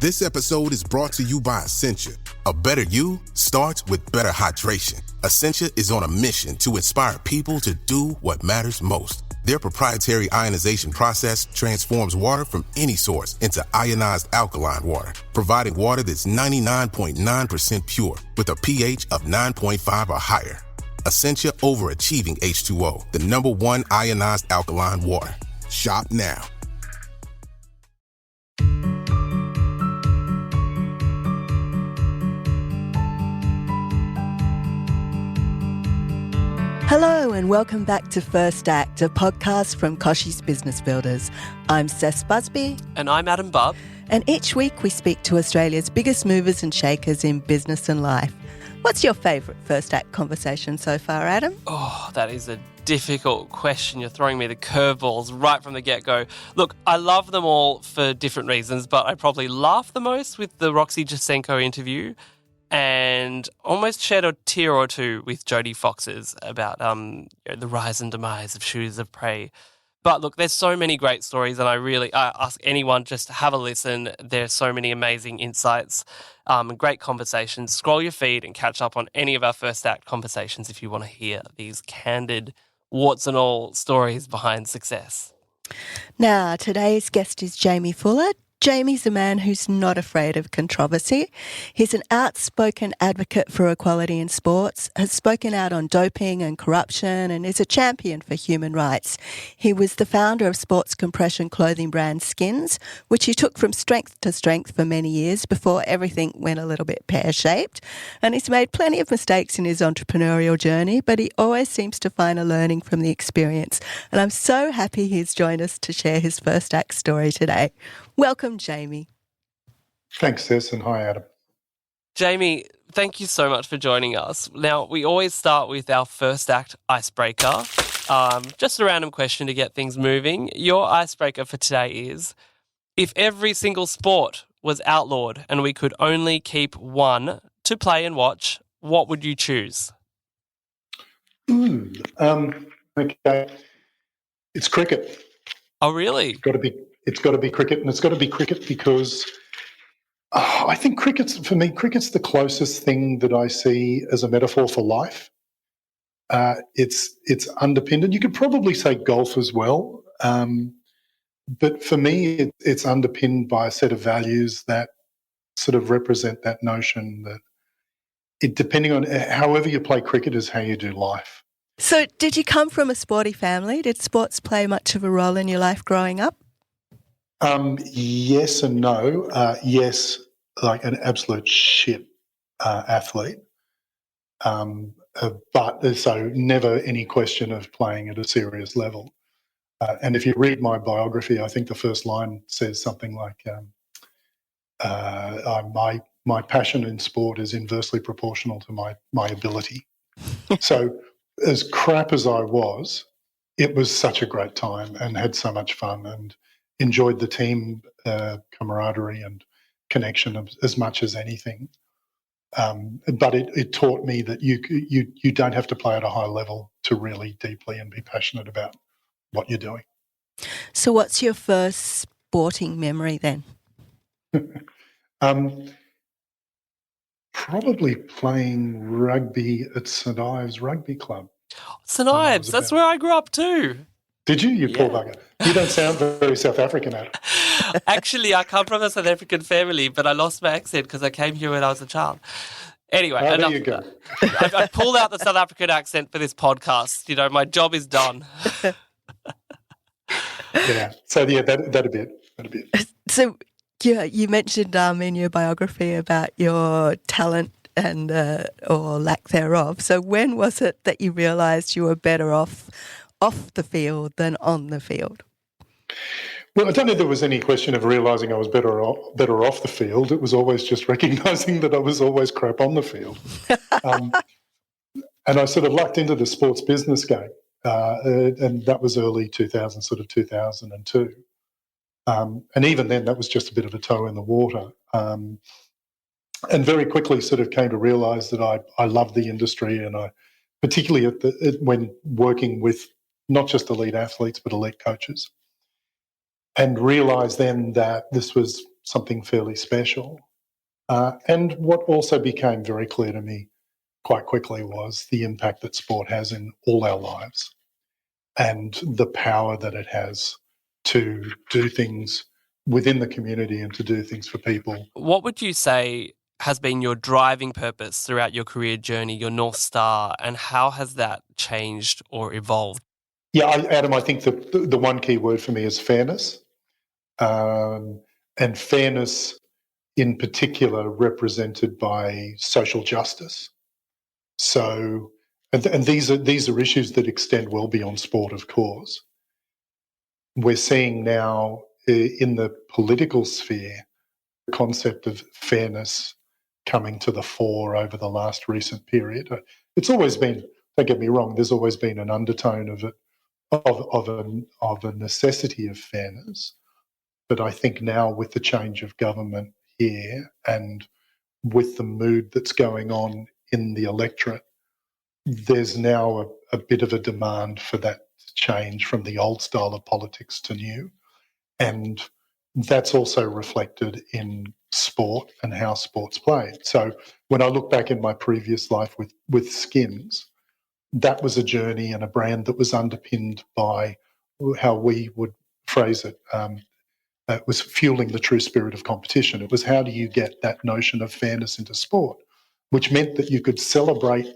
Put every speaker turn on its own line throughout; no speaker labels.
This episode is brought to you by Essentia. A better you starts with better hydration. Essentia is on a mission to inspire people to do what matters most. Their proprietary ionization process transforms water from any source into ionized alkaline water, providing water that's 99.9% pure with a pH of 9.5 or higher. Essentia overachieving H2O, the #1 ionized alkaline water. Shop now.
Hello and welcome back to First Act, a podcast from Koshy's Business Builders. I'm Cess Busby.
And I'm Adam Bubb.
And each week we speak to Australia's biggest movers and shakers in business and life. What's your favourite First Act conversation so far, Adam?
Oh, that is a difficult question. You're throwing me the curveballs right from the get-go. Look, I love them all for different reasons, but I probably laughed the most with the Roxy Jasenko interview and almost shed a tear or two with Jodie Fox's about the rise and demise of Shooters of Prey. But look, there's so many great stories, and I ask anyone just to have a listen. There's so many amazing insights and great conversations. Scroll your feed and catch up on any of our First Act conversations if you want to hear these candid, warts and all stories behind success.
Now, today's guest is Jaimie Fuller. Jaimie's a man who's not afraid of controversy. He's an outspoken advocate for equality in sports, has spoken out on doping and corruption, and is a champion for human rights. He was the founder of sports compression clothing brand Skins, which he took from strength to strength for many years before everything went a little bit pear-shaped. And he's made plenty of mistakes in his entrepreneurial journey, but he always seems to find a learning from the experience. And I'm so happy he's joined us to share his First Act story today. Welcome, Jaimie.
Thanks, Cess, and hi, Adam.
Jaimie, thank you so much for joining us. Now, we always start with our First Act icebreaker. Just a random question to get things moving. Your icebreaker for today is, if every single sport was outlawed and we could only keep one to play and watch, what would you choose?
Okay. It's cricket.
Oh, really?
It's got to be cricket, and it's got to be cricket because I think cricket's the closest thing that I see as a metaphor for life. It's underpinned, and you could probably say golf as well, but for me, it's underpinned by a set of values that sort of represent that notion that depending on however you play cricket is how you do life.
So did you come from a sporty family? Did sports play much of a role in your life growing up?
Yes and no. Yes, like an absolute shit athlete. But so never any question of playing at a serious level. And if you read my biography, I think the first line says something like, my passion in sport is inversely proportional to my ability. So as crap as I was, it was such a great time and had so much fun and enjoyed the team camaraderie and connection as much as anything. But it taught me that you don't have to play at a high level to really deeply and be passionate about what you're doing.
So what's your first sporting memory then?
Probably playing rugby at St Ives Rugby Club.
St Ives, that's where I grew up too.
Did you? You poor bugger. You don't sound very South African, Adam.
Actually, I come from a South African family, but I lost my accent because I came here when I was a child. Anyway,
there you go.
I pulled out the South African accent for this podcast. You know, my job is done.
Yeah. So that a bit.
So you mentioned in your biography about your talent and or lack thereof. So when was it that you realised you were better off the field than on the field?
Well, I don't think there was any question of realising I was better off the field. It was always just recognising that I was always crap on the field. And I sort of lucked into the sports business game, and that was early 2000, sort of 2002. And even then, that was just a bit of a toe in the water. And very quickly sort of came to realise that I loved the industry, and I particularly when working with not just elite athletes but elite coaches, and realised then that this was something fairly special. And what also became very clear to me quite quickly was the impact that sport has in all our lives and the power that it has to do things within the community and to do things for people.
What would you say has been your driving purpose throughout your career journey, your North Star, and how has that changed or evolved?
Yeah, Adam, I think the one key word for me is fairness. And fairness in particular represented by social justice. So, and these are issues that extend well beyond sport, of course. We're seeing now in the political sphere the concept of fairness coming to the fore over the last recent period. It's always been, don't get me wrong, there's always been an undertone of it, of a necessity of fairness. But I think now with the change of government here and with the mood that's going on in the electorate, there's now a bit of a demand for that change from the old style of politics to new. And that's also reflected in sport and how sport's played. So when I look back in my previous life with Skins, that was a journey and a brand that was underpinned by how we would phrase it. It was fueling the true spirit of competition. It was how do you get that notion of fairness into sport, which meant that you could celebrate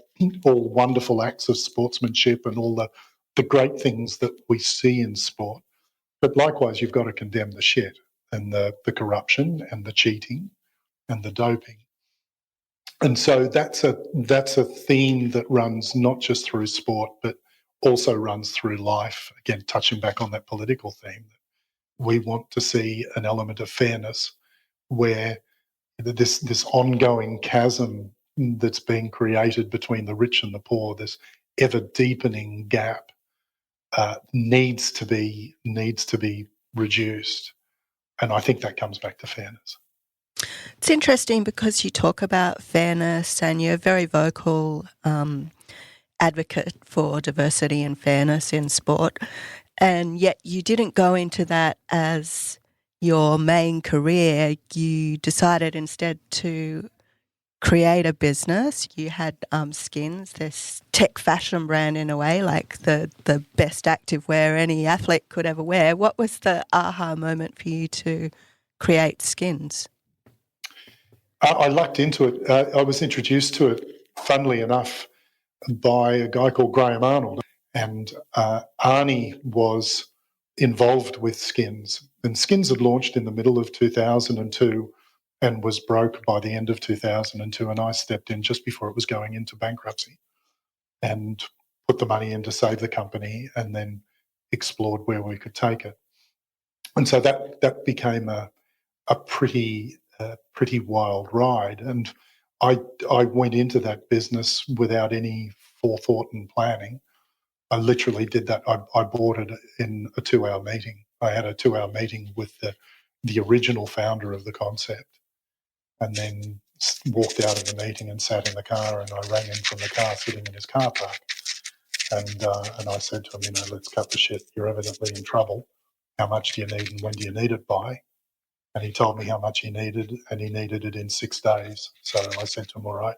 all wonderful acts of sportsmanship and all the great things that we see in sport. But likewise, you've got to condemn the shit and the corruption and the cheating and the doping. And so that's a theme that runs not just through sport, but also runs through life. Again, touching back on that political theme, we want to see an element of fairness where this ongoing chasm that's being created between the rich and the poor, this ever deepening gap, needs to be reduced. And I think that comes back to fairness.
It's interesting because you talk about fairness and you're a very vocal advocate for diversity and fairness in sport, and yet you didn't go into that as your main career. You decided instead to create a business. You had Skins, this tech fashion brand in a way, like the best activewear any athlete could ever wear. What was the aha moment for you to create Skins?
I lucked into it. I was introduced to it, funnily enough, by a guy called Graham Arnold. And Arnie was involved with Skins. And Skins had launched in the middle of 2002 and was broke by the end of 2002. And I stepped in just before it was going into bankruptcy and put the money in to save the company and then explored where we could take it. And so that became a pretty wild ride. And I went into that business without any forethought and planning. I literally did that. I bought it in a 2-hour meeting. I had a 2-hour meeting with the original founder of the concept, and then walked out of the meeting and sat in the car. And I rang him from the car, sitting in his car park, and I said to him, let's cut the shit. You're evidently in trouble. How much do you need, and when do you need it by? And he told me how much he needed, and he needed it in 6 days. So I said to him, all right,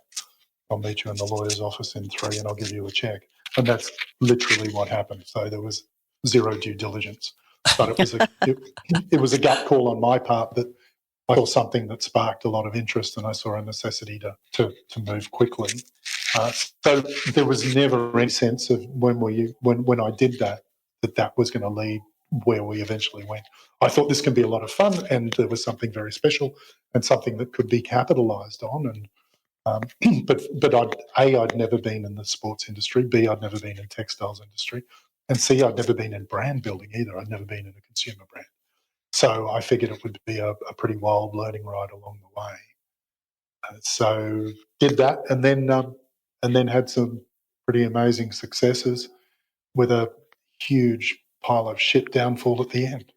I'll meet you in the lawyer's office in 3 and I'll give you a check. And that's literally what happened. So there was zero due diligence. But it was a gut call on my part that I saw something that sparked a lot of interest, and I saw a necessity to move quickly. So there was never any sense of when I did that was going to lead where we eventually went. I thought this can be a lot of fun, and there was something very special and something that could be capitalised on. And but I'd never been in the sports industry. B, I'd never been in textiles industry, and C, I'd never been in brand building either. I'd never been in a consumer brand. So I figured it would be a pretty wild learning ride along the way. So did that, and then had some pretty amazing successes with a huge pile of shit downfall at the end.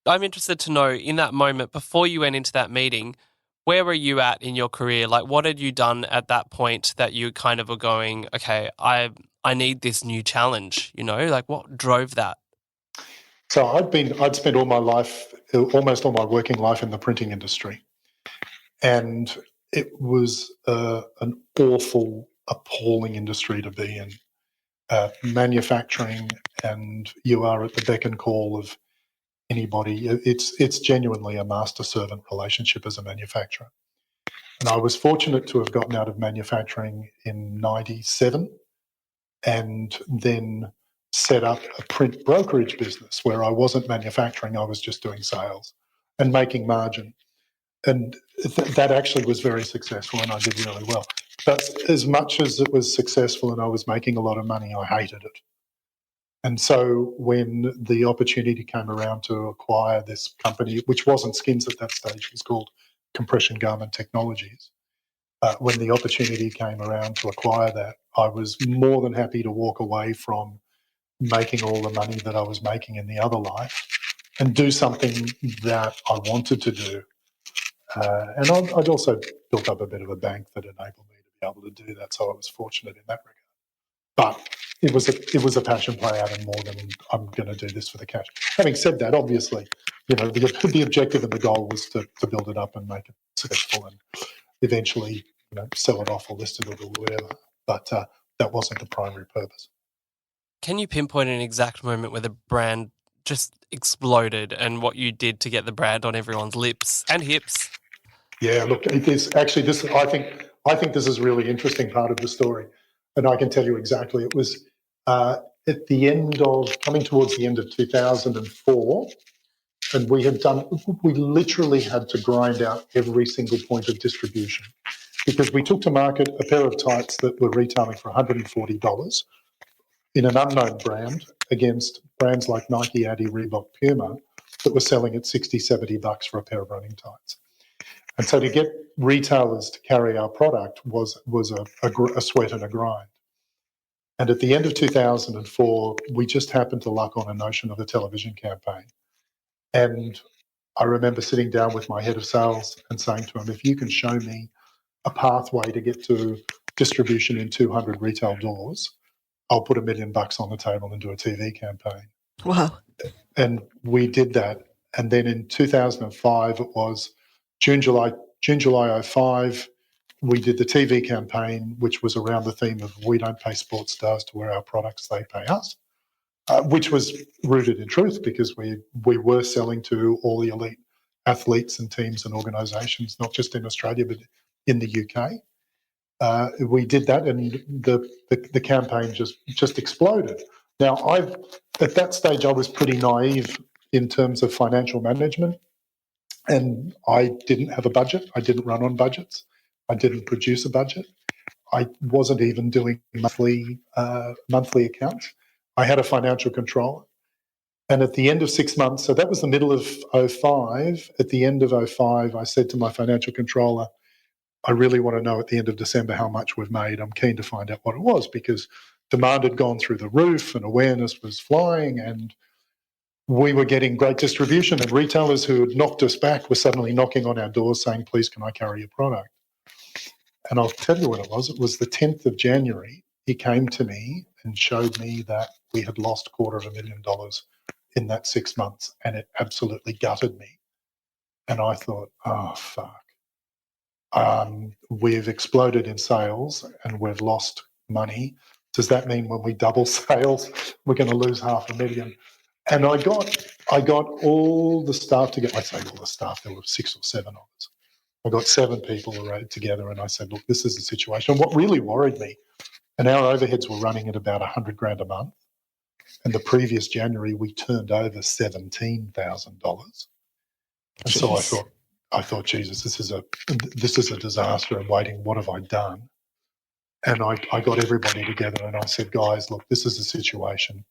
I'm interested to know, in that moment, before you went into that meeting, where were you at in your career? Like, what had you done at that point that you kind of were going, okay, I need this new challenge, like what drove that?
So I'd spent all my life, almost all my working life, in the printing industry, and it was an awful, appalling industry to be in. Manufacturing, and you are at the beck and call of anybody. It's genuinely a master-servant relationship as a manufacturer. And I was fortunate to have gotten out of manufacturing in '97 and then set up a print brokerage business where I wasn't manufacturing, I was just doing sales and making margin. And that actually was very successful, and I did really well. But as much as it was successful and I was making a lot of money, I hated it. And so when the opportunity came around to acquire this company, which wasn't Skins at that stage, it was called Compression Garment Technologies, when the opportunity came around to acquire that, I was more than happy to walk away from making all the money that I was making in the other life and do something that I wanted to do. And I'd also built up a bit of a bank that enabled me to be able to do that, so I was fortunate in that regard. But it was a passion play out, and more than I'm going to do this for the cash. Having said that, obviously, the objective and the goal was to build it up and make it successful, and eventually, sell it off or list it or whatever. But that wasn't the primary purpose.
Can you pinpoint an exact moment where the brand just exploded and what you did to get the brand on everyone's lips and hips?
Yeah, look, it is actually this. I think this is a really interesting part of the story, and I can tell you exactly. It was at the end of coming towards the end of 2004, and we literally had to grind out every single point of distribution because we took to market a pair of tights that were retailing for $140 in an unknown brand against brands like Nike, Adi, Reebok, Puma that were selling at $60, $70 for a pair of running tights. And so to get retailers to carry our product was a sweat and a grind. And at the end of 2004, we just happened to luck on a notion of a television campaign. And I remember sitting down with my head of sales and saying to him, if you can show me a pathway to get to distribution in 200 retail doors, I'll put $1 million on the table and do a TV campaign.
Wow.
And we did that. And then in 2005, it was July 05, we did the TV campaign, which was around the theme of we don't pay sports stars to wear our products, they pay us, which was rooted in truth because we were selling to all the elite athletes and teams and organisations, not just in Australia, but in the UK. We did that, and the campaign just exploded. Now, at that stage, I was pretty naive in terms of financial management, and I didn't have a budget. I didn't run on budgets. I didn't produce a budget. I wasn't even doing monthly accounts. I had a financial controller. And at the end of 6 months, so that was the middle of 05, at the end of 05, I said to my financial controller, I really want to know at the end of December how much we've made. I'm keen to find out what it was because demand had gone through the roof and awareness was flying and we were getting great distribution, and retailers who had knocked us back were suddenly knocking on our doors saying, please, can I carry your product? And I'll tell you what it was. It was the 10th of January. He came to me and showed me that we had lost $250,000 in that 6 months, and it absolutely gutted me. And I thought, oh, fuck. We've exploded in sales and we've lost money. Does that mean when we double sales, we're going to lose $500,000? And I got all the staff together. I say all the staff, there were 6 or 7 of us. I got 7 people together and I said, look, this is the situation. And what really worried me, and our overheads were running at about $100,000 a month. And the previous January, we turned over $17,000. And so I thought, Jesus, this is a disaster. I'm waiting. What have I done? And I got everybody together and I said, guys, look, this is the situation.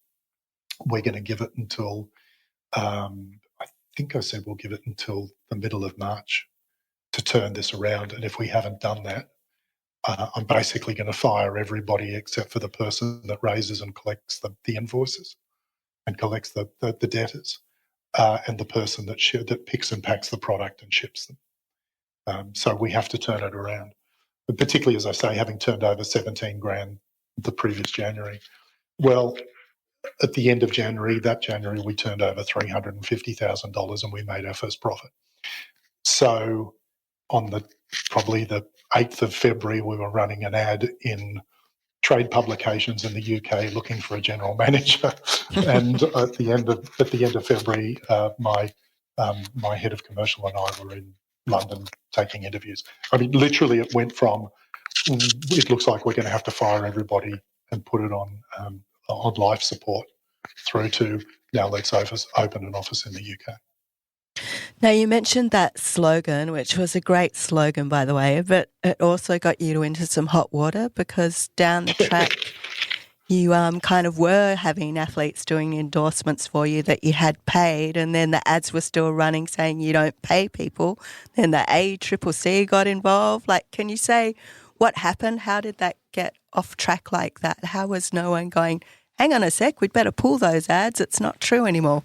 We're going to give it until, I think I said we'll give it until the middle of March to turn this around. And if we haven't done that, I'm basically going to fire everybody except for the person that raises and collects the invoices and collects the debtors. And the person that picks and packs the product and ships them. So we have to turn it around. But particularly, as I say, having turned over $17,000 the previous January. Well, at the end of January, we turned over $350,000 and we made our first profit. So on probably the 8th of February, we were running an ad in trade publications in the UK looking for a general manager. And at the end of February, my head of commercial and I were in London taking interviews. I mean, literally, it went from it looks like we're going to have to fire everybody and put it on life support through to now let's open an office in the UK.
Now, you mentioned that slogan, which was a great slogan, by the way, but it also got you into some hot water because down the track, you kind of were having athletes doing endorsements for you that you had paid, and then the ads were still running saying you don't pay people. Then the ACCC got involved. Like, can you say what happened? How did that get off track like that? How was no one going, hang on a sec, we'd better pull those ads, it's not true anymore?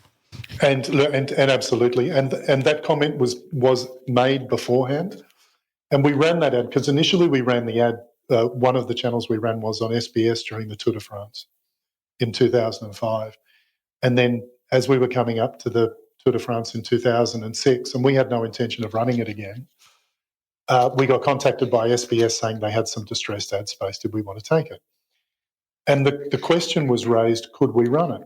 And absolutely, and that comment was made beforehand, and we ran that ad because initially we ran the ad. One of the channels we ran was on SBS during the Tour de France in 2005, and then as we were coming up to the Tour de France in 2006, and we had no intention of running it again, we got contacted by SBS saying they had some distressed ad space. Did we want to take it? And the question was raised: could we run it?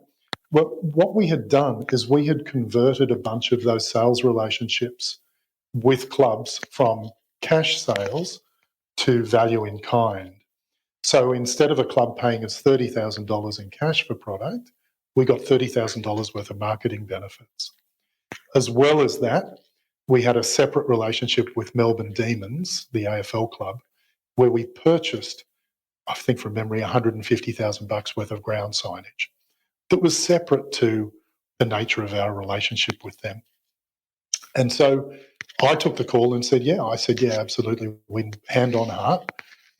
Well, what we had done is we had converted a bunch of those sales relationships with clubs from cash sales to value in kind. So instead of a club paying us $30,000 in cash for product, we got $30,000 worth of marketing benefits. As well as that, we had a separate relationship with Melbourne Demons, the AFL club, where we purchased, I think from memory, $150,000 worth of ground signage that was separate to the nature of our relationship with them. And so I took the call and said, yeah, absolutely. We, hand on heart,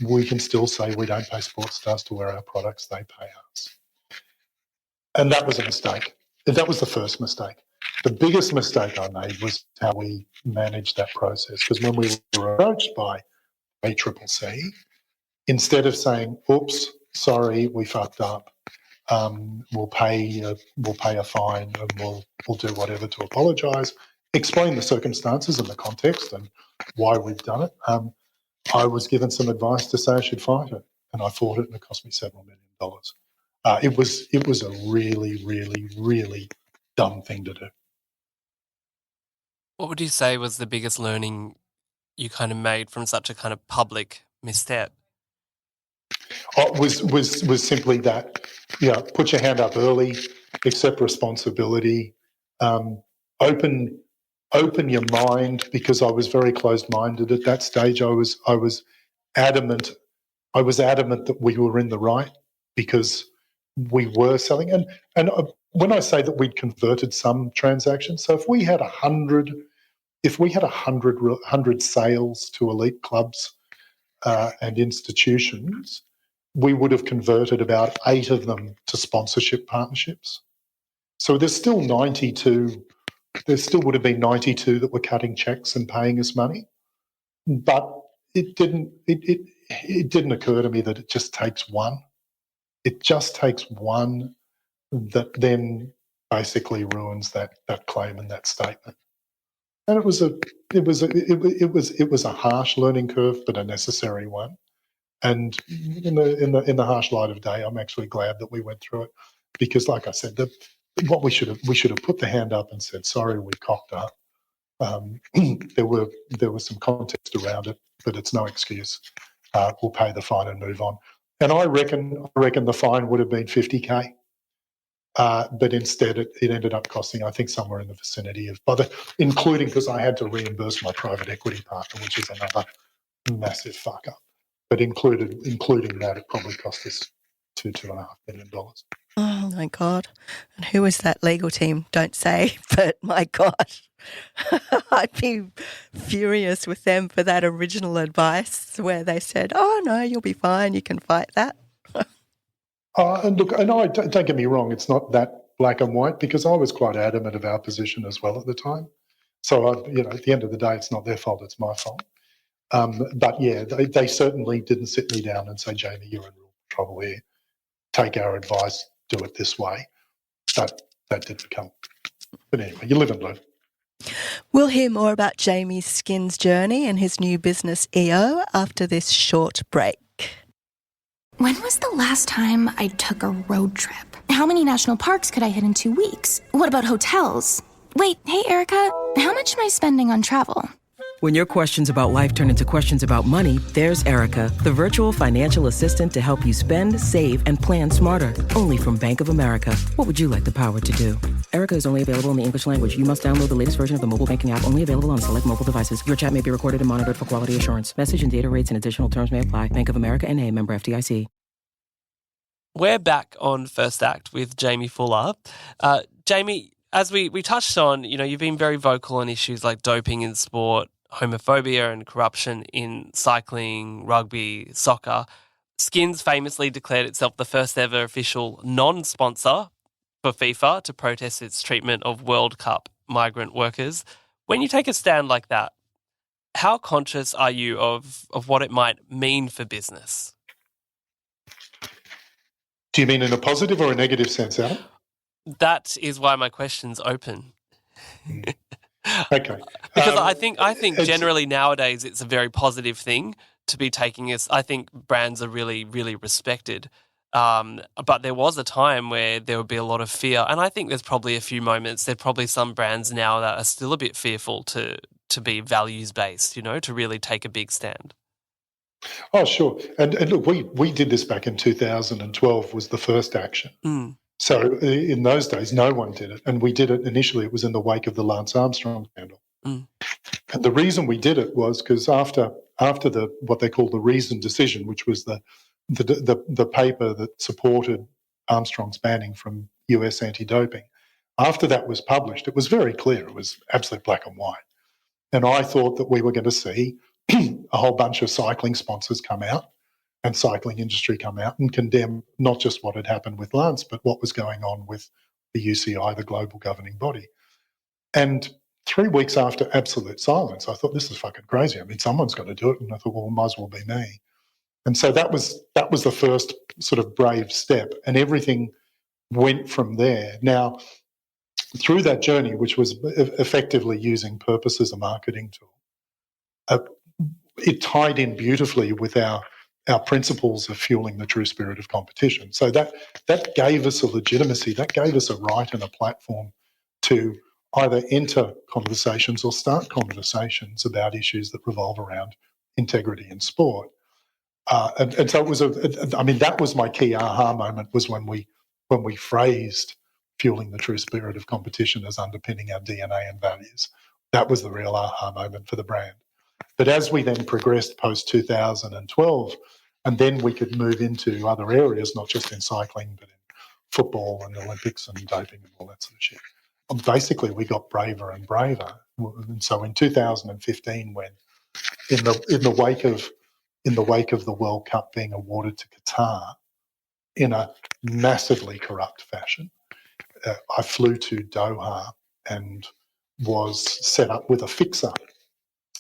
we can still say we don't pay sports stars to wear our products, they pay us. And that was a mistake. That was the first mistake. The biggest mistake I made was how we managed that process, because when we were approached by ACCC, instead of saying, oops, sorry, we fucked up, we'll pay a fine and we'll do whatever to apologise, explain the circumstances and the context and why we've done it. I was given some advice to say I should fight it, and I fought it, and it cost me several $1 million. It was a really, really, really dumb thing to do.
What would you say was the biggest learning you kind of made from such a kind of public misstep?
Was simply that, put your hand up early, accept responsibility, open your mind, because I was very closed-minded at that stage. I was adamant. I was adamant that we were in the right because we were selling. And when I say that we'd converted some transactions, so if we had 100 sales to elite clubs and institutions, we would have converted about 8 of them to sponsorship partnerships. So there's still 92. There still would have been 92 that were cutting checks and paying us money, but it didn't. It didn't occur to me that it just takes one. It just takes one that then basically ruins that claim and that statement. And it was a harsh learning curve, but a necessary one. And in the harsh light of day, I'm actually glad that we went through it, because, like I said, what we should have put the hand up and said, sorry, we cocked up. There was some context around it, but it's no excuse. We'll pay the fine and move on. And I reckon the fine would have been $50,000, but instead it ended up costing, I think, somewhere in the vicinity of, including because I had to reimburse my private equity partner, which is another massive fuck up. But including that, it probably cost us $2.5 million.
Oh my God. And who was that legal team? Don't say, but my God. I'd be furious with them for that original advice where they said, oh no, you'll be fine, you can fight that.
And look, and don't get me wrong, it's not that black and white, because I was quite adamant of our position as well at the time. So, at the end of the day, it's not their fault, it's my fault. But yeah, they certainly didn't sit me down and say, Jaimie, you're in real trouble here. Take our advice, do it this way. That didn't come. But anyway, you live and learn.
We'll hear more about Jaimie's skins journey and his new business EO after this short break.
When was the last time I took a road trip? How many national parks could I hit in 2 weeks? What about hotels? Wait, hey, Erica, how much am I spending on travel?
When your questions about life turn into questions about money, there's Erica, the virtual financial assistant to help you spend, save, and plan smarter. Only from Bank of America. What would you like the power to do? Erica is only available in the English language. You must download the latest version of the mobile banking app, only available on select mobile devices. Your chat may be recorded and monitored for quality assurance. Message and data rates and additional terms may apply. Bank of America N.A., member FDIC.
We're back on First Act with Jaimie Fuller. Jaimie, as we touched on, you've been very vocal on issues like doping in sport, homophobia and corruption in cycling, rugby, soccer. Skins famously declared itself the first ever official non-sponsor for FIFA to protest its treatment of World Cup migrant workers. When you take a stand like that, how conscious are you of what it might mean for business?
Do you mean in a positive or a negative sense, Adam?
That is why my question's open.
Okay.
Because I think generally nowadays it's a very positive thing to be taking this. I think brands are really, really respected. But there was a time where there would be a lot of fear. And I think there's probably a few moments. There's probably some brands now that are still a bit fearful to be values-based, to really take a big stand.
Oh, sure. And look, we did this back in 2012 was the first action.
Mm.
So in those days, no one did it. And we did it initially, it was in the wake of the Lance Armstrong scandal.
Mm.
And the reason we did it was because after the what they call the reasoned decision, which was the paper that supported Armstrong's banning from US anti-doping, after that was published, it was very clear. It was absolute black and white. And I thought that we were going to see a whole bunch of cycling sponsors come out and cycling industry come out and condemn not just what had happened with Lance, but what was going on with the UCI, the global governing body. And 3 weeks after absolute silence, I thought, this is fucking crazy. I mean, someone's got to do it. And I thought, well, it might as well be me. And so that was the first sort of brave step. And everything went from there. Now, through that journey, which was effectively using purpose as a marketing tool, it tied in beautifully with our principles of fueling the true spirit of competition. So that gave us a legitimacy, that gave us a right and a platform to either enter conversations or start conversations about issues that revolve around integrity in sport. And so it was that was my key aha moment, was when we phrased fueling the true spirit of competition as underpinning our DNA and values. That was the real aha moment for the brand. But as we then progressed post-2012, and then we could move into other areas, not just in cycling, but in football and Olympics and doping and all that sort of shit. Basically, we got braver and braver. And so in 2015, when in the wake of the World Cup being awarded to Qatar in a massively corrupt fashion, I flew to Doha and was set up with a fixer.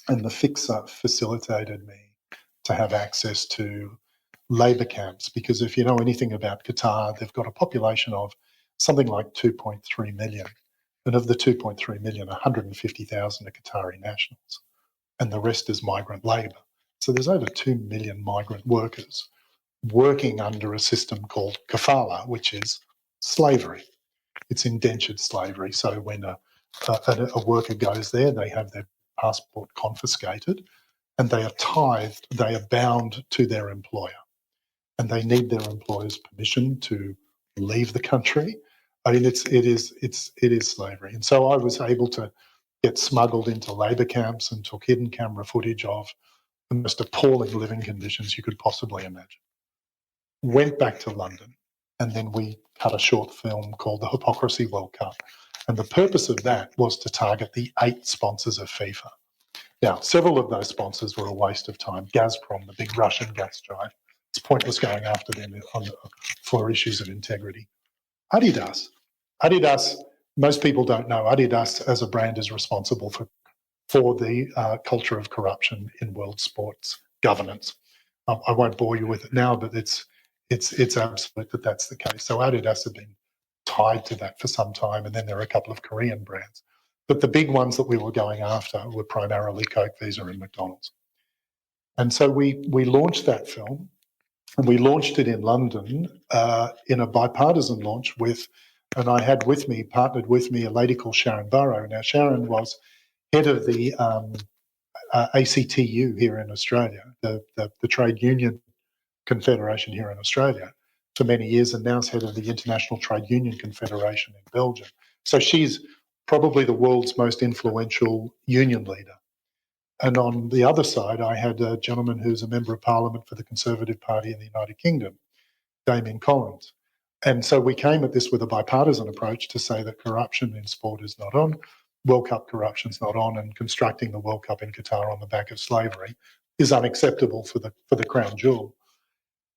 And the fixer facilitated me to have access to labour camps, because if you know anything about Qatar, they've got a population of something like 2.3 million. And of the 2.3 million, 150,000 are Qatari nationals. And the rest is migrant labour. So there's over 2 million migrant workers working under a system called kafala, which is slavery. It's indentured slavery. So when a worker goes there, they have their passport confiscated and they are tithed, they are bound to their employer. And they need their employer's permission to leave the country. I mean, it is slavery. And so I was able to get smuggled into labour camps and took hidden camera footage of the most appalling living conditions you could possibly imagine. Went back to London, and then we cut a short film called The Hypocrisy World Cup. And the purpose of that was to target the 8 sponsors of FIFA. Now, several of those sponsors were a waste of time. Gazprom, the big Russian gas giant, it's pointless going after them for issues of integrity. Adidas, most people don't know, Adidas as a brand is responsible for the culture of corruption in world sports governance. I won't bore you with it now, but it's it's absolute that that's the case. So Adidas have been tied to that for some time, and then there are a couple of Korean brands. But the big ones that we were going after were primarily Coke, Visa and McDonald's. And so we launched that film, and we launched it in London in a bipartisan launch with, and I had partnered with me, a lady called Sharon Burrow. Now, Sharon was head of the ACTU here in Australia, the trade union confederation here in Australia for many years, and now is head of the International Trade Union Confederation in Belgium. So she's probably the world's most influential union leader. And on the other side, I had a gentleman who's a member of Parliament for the Conservative Party in the United Kingdom, Damien Collins. And so we came at this with a bipartisan approach to say that corruption in sport is not on, World Cup corruption's not on, and constructing the World Cup in Qatar on the back of slavery is unacceptable for the crown jewel.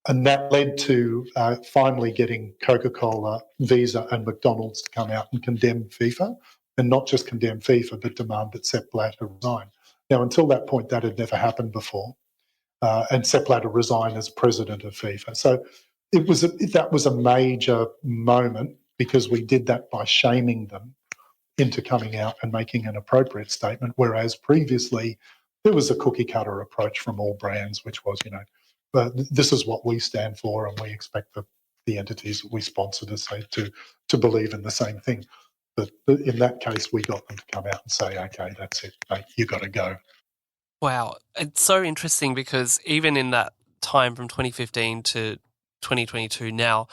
And that led to finally getting Coca-Cola, Visa and McDonald's to come out and condemn FIFA, and not just condemn FIFA, but demand that Sepp Blatter resign. Now, until that point, that had never happened before, and Sepp Blatter resigned as president of FIFA. So that was a major moment, because we did that by shaming them into coming out and making an appropriate statement, whereas previously there was a cookie-cutter approach from all brands, which was, but this is what we stand for, and we expect the entities that we sponsor to believe in the same thing. But in that case, we got them to come out and say, okay, that's it, mate, you got to go.
Wow. It's so interesting, because even in that time from 2015 to 2022 now,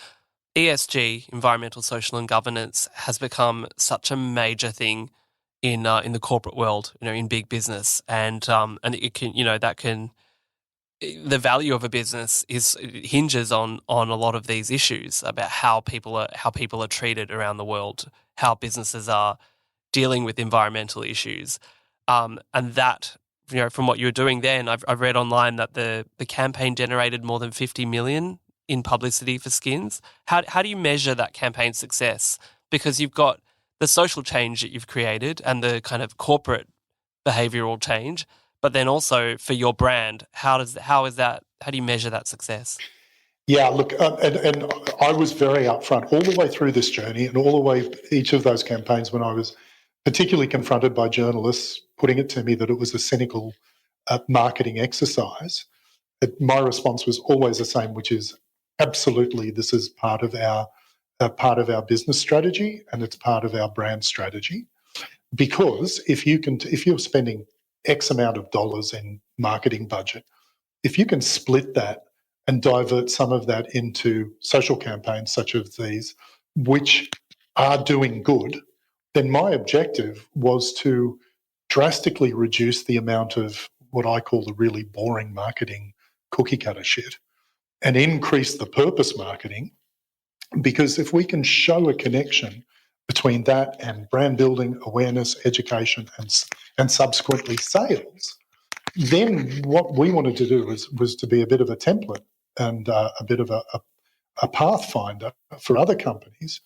ESG, environmental, social and governance, has become such a major thing in the corporate world, in big business. And it can, the value of a business hinges on a lot of these issues about how people are treated around the world, how businesses are dealing with environmental issues, and that, from what you were doing then, I've read online that the campaign generated more than 50 million in publicity for Skins. How do you measure that campaign success? Because you've got the social change that you've created and the kind of corporate behavioural change, but then also for your brand, how do you measure that success?
Yeah, look, and I was very upfront all the way through this journey, and all the way each of those campaigns, when I was particularly confronted by journalists putting it to me that it was a cynical marketing exercise. My response was always the same, which is absolutely, this is part of our business strategy, and it's part of our brand strategy. Because if you're spending X amount of dollars in marketing budget, if you can split that and divert some of that into social campaigns such as these, which are doing good, then my objective was to drastically reduce the amount of what I call the really boring marketing cookie cutter shit, and increase the purpose marketing. Because if we can show a connection between that and brand building, awareness, education, and subsequently sales, then what we wanted to do was to be a bit of a template and a bit of a pathfinder for other companies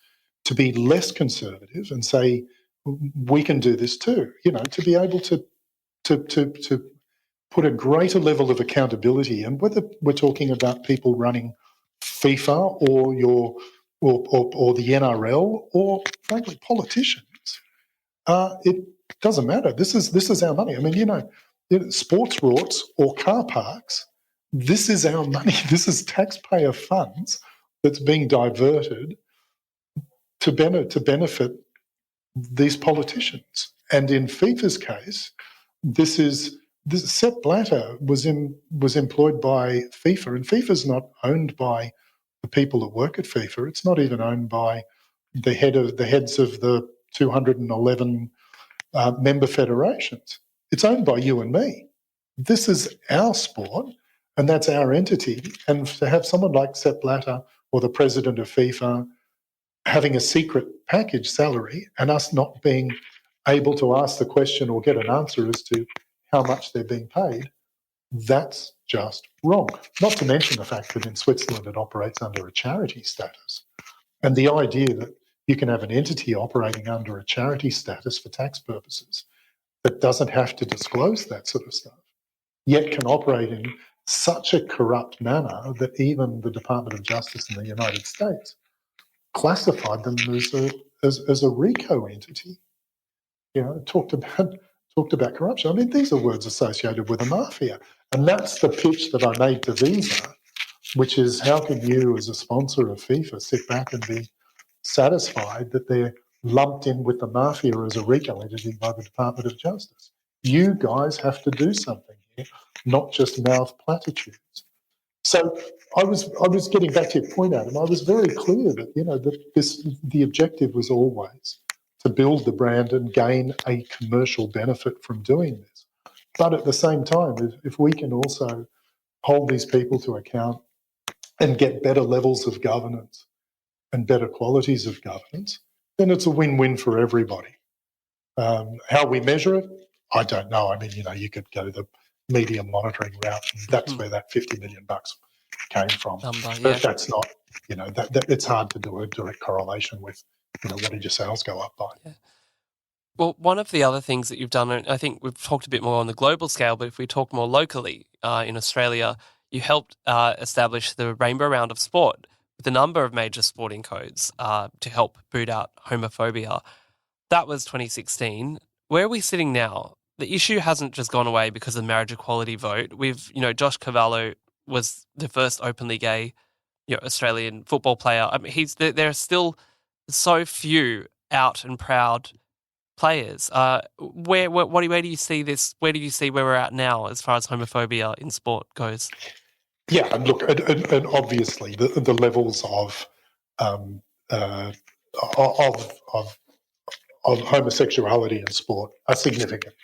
to be less conservative and say, we can do this too, to be able to put a greater level of accountability. And whether we're talking about people running FIFA or the NRL or frankly politicians, it doesn't matter. This is our money. I mean, sports rorts or car parks, this is our money. This is taxpayer funds that's being diverted to benefit these politicians. And in FIFA's case, this Sepp Blatter was employed by FIFA, and FIFA's not owned by the people that work at FIFA. It's not even owned by the heads of the 211 member federations. It's owned by you and me. This is our sport, and that's our entity. And to have someone like Sepp Blatter or the president of FIFA having a secret package salary and us not being able to ask the question or get an answer as to how much they're being paid, that's just wrong. Not to mention the fact that in Switzerland it operates under a charity status. And the idea that you can have an entity operating under a charity status for tax purposes that doesn't have to disclose that sort of stuff, yet can operate in such a corrupt manner that even the Department of Justice in the United States classified them as a RICO entity. Talked about corruption. I mean, these are words associated with the mafia. And that's the pitch that I made to Visa, which is, how can you, as a sponsor of FIFA, sit back and be satisfied that they're lumped in with the mafia as a RICO entity by the Department of Justice? You guys have to do something here, not just mouth platitudes. So I was getting back to your point, Adam. I was very clear that the objective was always to build the brand and gain a commercial benefit from doing this. But at the same time, if we can also hold these people to account and get better levels of governance and better qualities of governance, then it's a win-win for everybody. How we measure it, I don't know. I mean, you could go the media monitoring route, and that's where that $50 million came from. But that's not, that it's hard to do a direct correlation with, what did your sales go up by?
Yeah. Well, one of the other things that you've done, and I think we've talked a bit more on the global scale, but if we talk more locally in Australia, you helped establish the Rainbow Round of Sport with a number of major sporting codes to help boot out homophobia. That was 2016. Where are we sitting now? The issue hasn't just gone away because of the marriage equality vote. Josh Cavallo was the first openly gay Australian football player. I mean, there are still so few out and proud players. Where do you see this? Where do you see where we're at now as far as homophobia in sport goes?
Yeah, and look, and obviously the levels of homosexuality in sport are significant.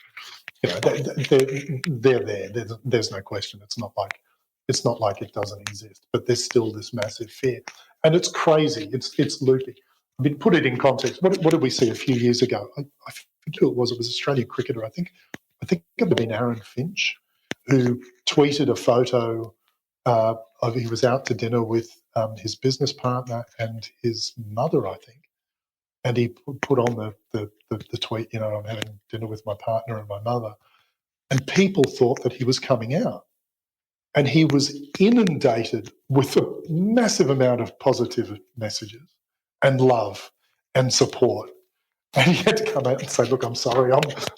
They're there. There's no question. It's not like it doesn't exist, but there's still this massive fear, and it's crazy. It's loopy. I mean, put it in context. What did we see a few years ago? I think who it was. It was an Australian cricketer. I think it would have been Aaron Finch, who tweeted a photo of he was out to dinner with his business partner and his mother, I think. And he put on the tweet, I'm having dinner with my partner and my mother. And people thought that he was coming out. And he was inundated with a massive amount of positive messages and love and support. And he had to come out and say, look, I'm sorry,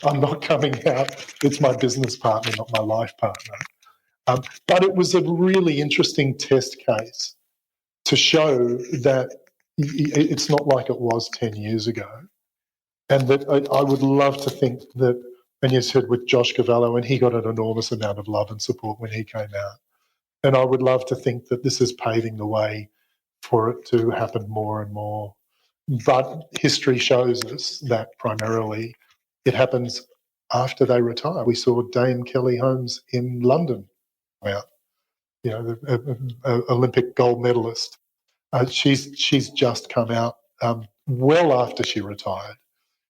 I'm not coming out. It's my business partner, not my life partner. But it was a really interesting test case to show that it's not like it was 10 years ago. And that I would love to think that, and you said with Josh Cavallo, and he got an enormous amount of love and support when he came out. And I would love to think that this is paving the way for it to happen more and more. But history shows us that primarily it happens after they retire. We saw Dame Kelly Holmes in London come out, the Olympic gold medalist. She's just come out well after she retired.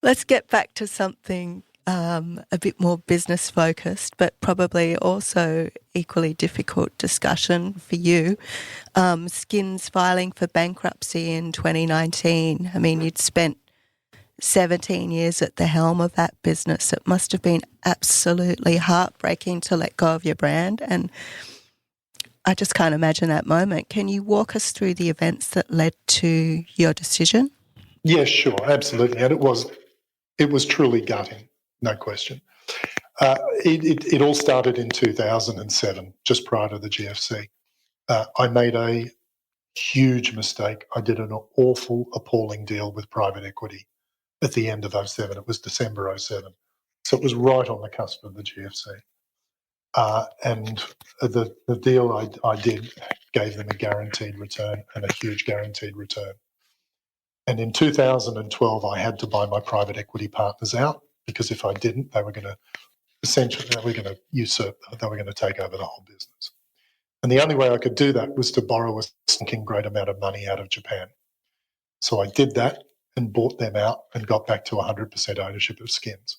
Let's get back to something a bit more business focused, but probably also equally difficult discussion for you. Skins filing for bankruptcy in 2019. I mean, you'd spent 17 years at the helm of that business. It must have been absolutely heartbreaking to let go of your brand, and I just can't imagine that moment. Can you walk us through the events that led to your decision?
Yeah, sure, absolutely. And it was truly gutting, no question. It all started in 2007, just prior to the GFC. I made a huge mistake. I did an awful, appalling deal with private equity at the end of 2007. It was December 2007. So it was right on the cusp of the GFC. And the deal I did gave them a guaranteed return, and a huge guaranteed return. And in 2012, I had to buy my private equity partners out, because if I didn't, they were going to usurp, they were going to take over the whole business. And the only way I could do that was to borrow a stinking great amount of money out of Japan. So I did that and bought them out and got back to 100% ownership of Skins.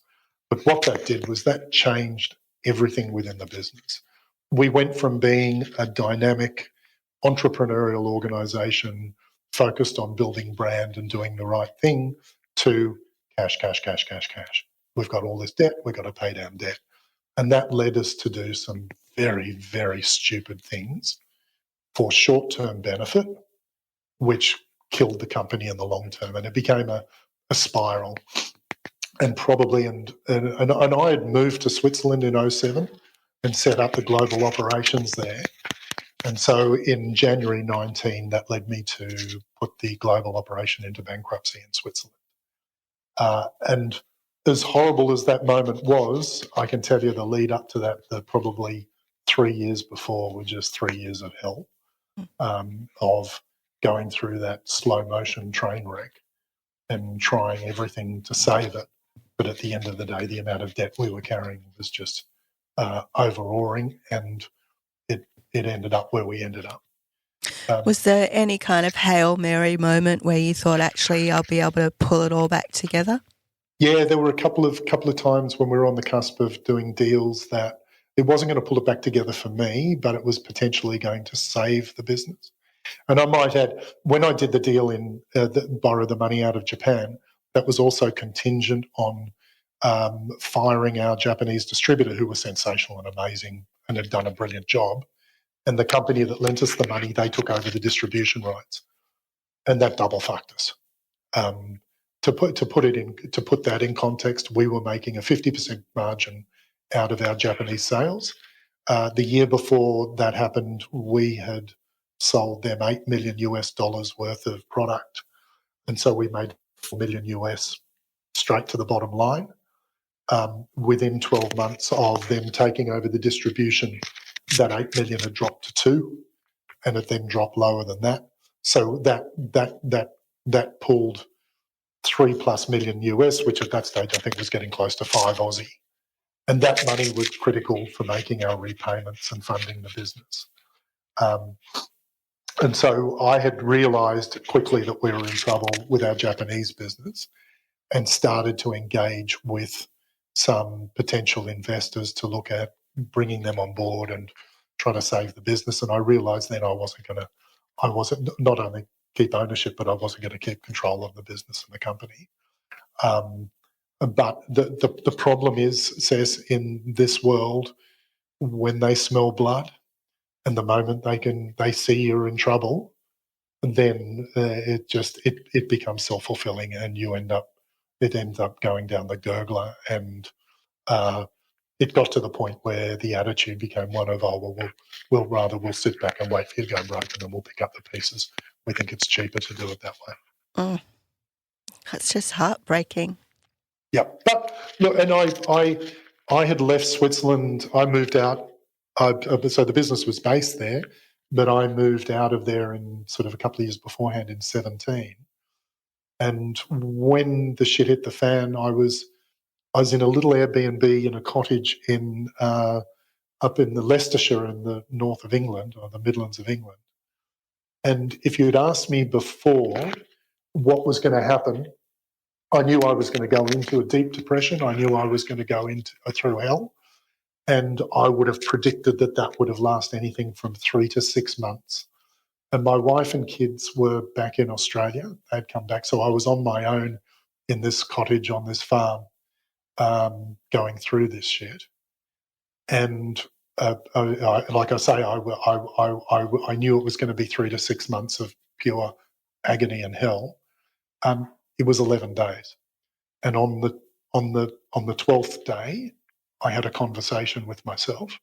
But what that did was that changed everything within the business. We went from being a dynamic entrepreneurial organisation focused on building brand and doing the right thing to cash. We've got all this debt, we've got to pay down debt. And that led us to do some very, very stupid things for short-term benefit, which killed the company in the long term, and it became a spiral. And probably, and I had moved to Switzerland in 2007 and set up the global operations there. And so in January 19, that led me to put the global operation into bankruptcy in Switzerland. And as horrible as that moment was, I can tell you the lead up to that, the probably 3 years before were just 3 years of hell, of going through that slow motion train wreck and trying everything to save it. But at the end of the day, the amount of debt we were carrying was just overawing, and it ended up where we ended up.
Was there any kind of Hail Mary moment where you thought, actually, I'll be able to pull it all back together?
Yeah, there were a couple of times when we were on the cusp of doing deals that it wasn't going to pull it back together for me, but it was potentially going to save the business. And I might add, when I did the deal in borrow the money out of Japan, that was also contingent on firing our Japanese distributor, who was sensational and amazing and had done a brilliant job. And the company that lent us the money, they took over the distribution rights, and that double fucked us. To put that in context, we were making a 50% margin out of our Japanese sales. The year before that happened, we had sold them $8 million worth of product, and so we made $4 million straight to the bottom line. Within 12 months of them taking over the distribution, that $8 million had dropped to 2, and it then dropped lower than that. So that pulled $3+ million, which at that stage I think was getting close to 5 Aussie. And that money was critical for making our repayments and funding the business. And so I had realised quickly that we were in trouble with our Japanese business and started to engage with some potential investors to look at bringing them on board and trying to save the business. And I realised then I wasn't not only keep ownership, but I wasn't going to keep control of the business and the company. But the problem is, says in this world, when they smell blood, and the moment they see you're in trouble, then it becomes self-fulfilling, and it ends up going down the gurgler. And it got to the point where the attitude became one of, we'll sit back and wait for you to go broke, and then we'll pick up the pieces. We think it's cheaper to do it that way.
That's just heartbreaking.
Yeah, but look, and I had left Switzerland. I moved out. So the business was based there, but I moved out of there in sort of a couple of years beforehand in 2017. And when the shit hit the fan, I was in a little Airbnb in a cottage in up in the Leicestershire in the north of England, or the Midlands of England. And if you'd asked me before what was going to happen, I knew I was going to go into a deep depression. I knew I was going to go through hell. And I would have predicted that would have lasted anything from 3 to 6 months. And my wife and kids were back in Australia. They'd come back. So I was on my own in this cottage on this farm, going through this shit. And like I say, I knew it was going to be 3 to 6 months of pure agony and hell. It was 11 days. And on the 12th day, I had a conversation with myself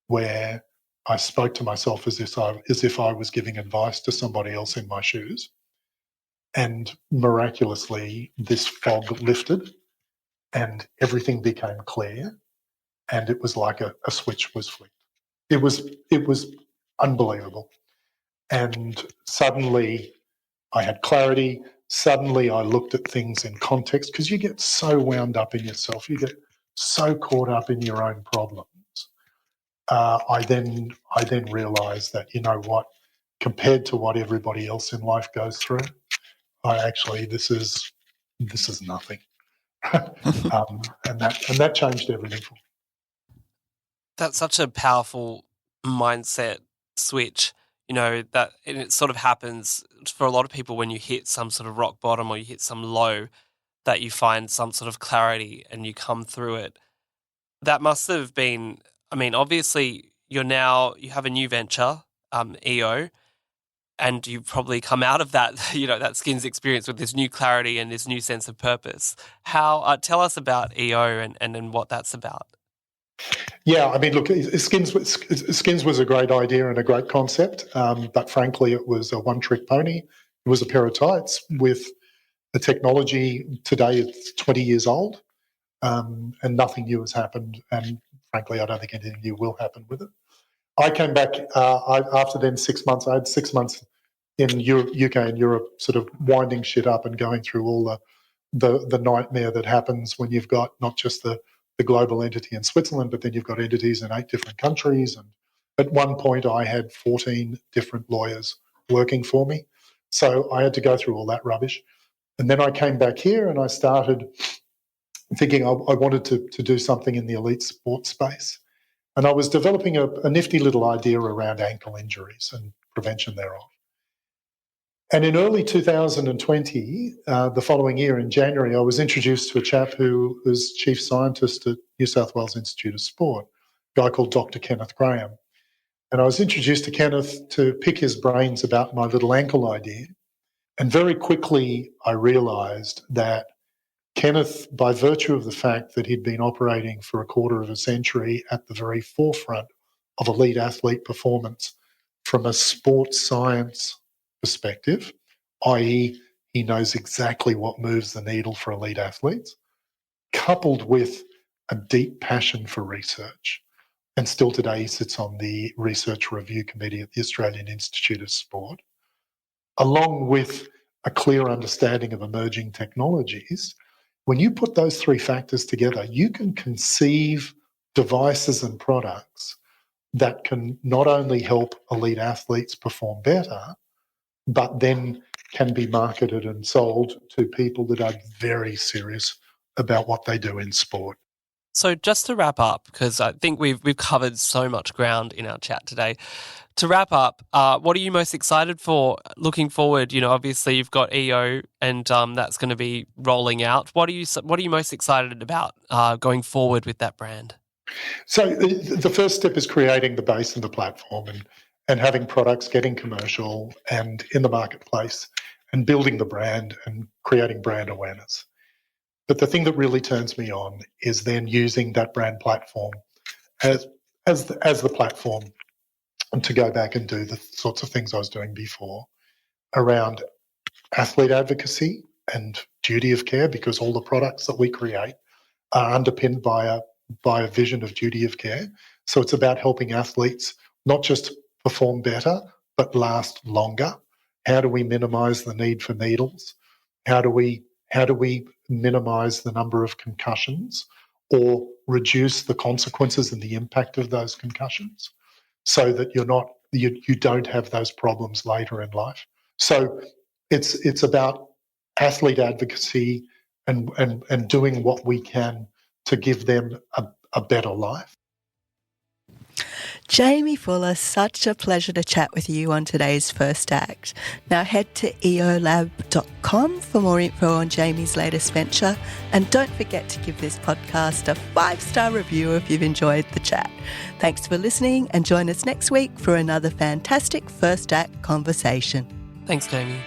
where I spoke to myself as if I was giving advice to somebody else in my shoes. And miraculously, this fog lifted and everything became clear. And it was like a switch was flicked. It was unbelievable. And suddenly I had clarity. Suddenly I looked at things in context, because you get so wound up in yourself. You get so caught up in your own problems. I then realised that, you know what, compared to what everybody else in life goes through, this is nothing. And that changed everything for me.
That's such a powerful mindset switch, that, and it sort of happens for a lot of people when you hit some sort of rock bottom or you hit some low, that you find some sort of clarity and you come through it. That must have been, obviously you have a new venture, EO, and you've probably come out of that, that skins experience with this new clarity and this new sense of purpose. How tell us about EO and what that's about.
Yeah, I mean, look, Skins was a great idea and a great concept, but frankly, it was a one-trick pony. It was a pair of tights with the technology. Today, it's 20 years old, and nothing new has happened. And frankly, I don't think anything new will happen with it. I came back after then 6 months. I had 6 months in UK and Europe, sort of winding shit up and going through all the nightmare that happens when you've got not just the global entity in Switzerland, but then you've got entities in 8 different countries. And at one point, I had 14 different lawyers working for me. So I had to go through all that rubbish. And then I came back here and I started thinking I wanted to do something in the elite sports space. And I was developing a nifty little idea around ankle injuries and prevention thereof. And in early 2020, the following year in January, I was introduced to a chap who was chief scientist at New South Wales Institute of Sport, a guy called Dr. Kenneth Graham. And I was introduced to Kenneth to pick his brains about my little ankle idea. And very quickly, I realised that Kenneth, by virtue of the fact that he'd been operating for a quarter of a century at the very forefront of elite athlete performance from a sports science perspective, i.e., he knows exactly what moves the needle for elite athletes, coupled with a deep passion for research. And still today, he sits on the research review committee at the Australian Institute of Sport, along with a clear understanding of emerging technologies. When you put those three factors together, you can conceive devices and products that can not only help elite athletes perform better, but then can be marketed and sold to people that are very serious about what they do in sport.
So just to wrap up, because I think we've covered so much ground in our chat today. To wrap up, what are you most excited for looking forward? Obviously you've got EO and that's going to be rolling out. What are you most excited about going forward with that brand?
So the first step is creating the base and the platform and having products getting commercial and in the marketplace and building the brand and creating brand awareness. But the thing that really turns me on is then using that brand platform as the platform to go back and do the sorts of things I was doing before around athlete advocacy and duty of care, because all the products that we create are underpinned by a vision of duty of care. So it's about helping athletes not just perform better, but last longer. How do we minimize the need for needles? How do we minimize the number of concussions or reduce the consequences and the impact of those concussions so that you don't have those problems later in life? So it's about athlete advocacy and doing what we can to give them a better life.
Jaimie Fuller, such a pleasure to chat with you on today's First Act. Now head to eolab.com for more info on Jaimie's latest venture, and don't forget to give this podcast a 5-star review if you've enjoyed the chat. Thanks for listening, and join us next week for another fantastic First Act conversation.
Thanks, Jaimie.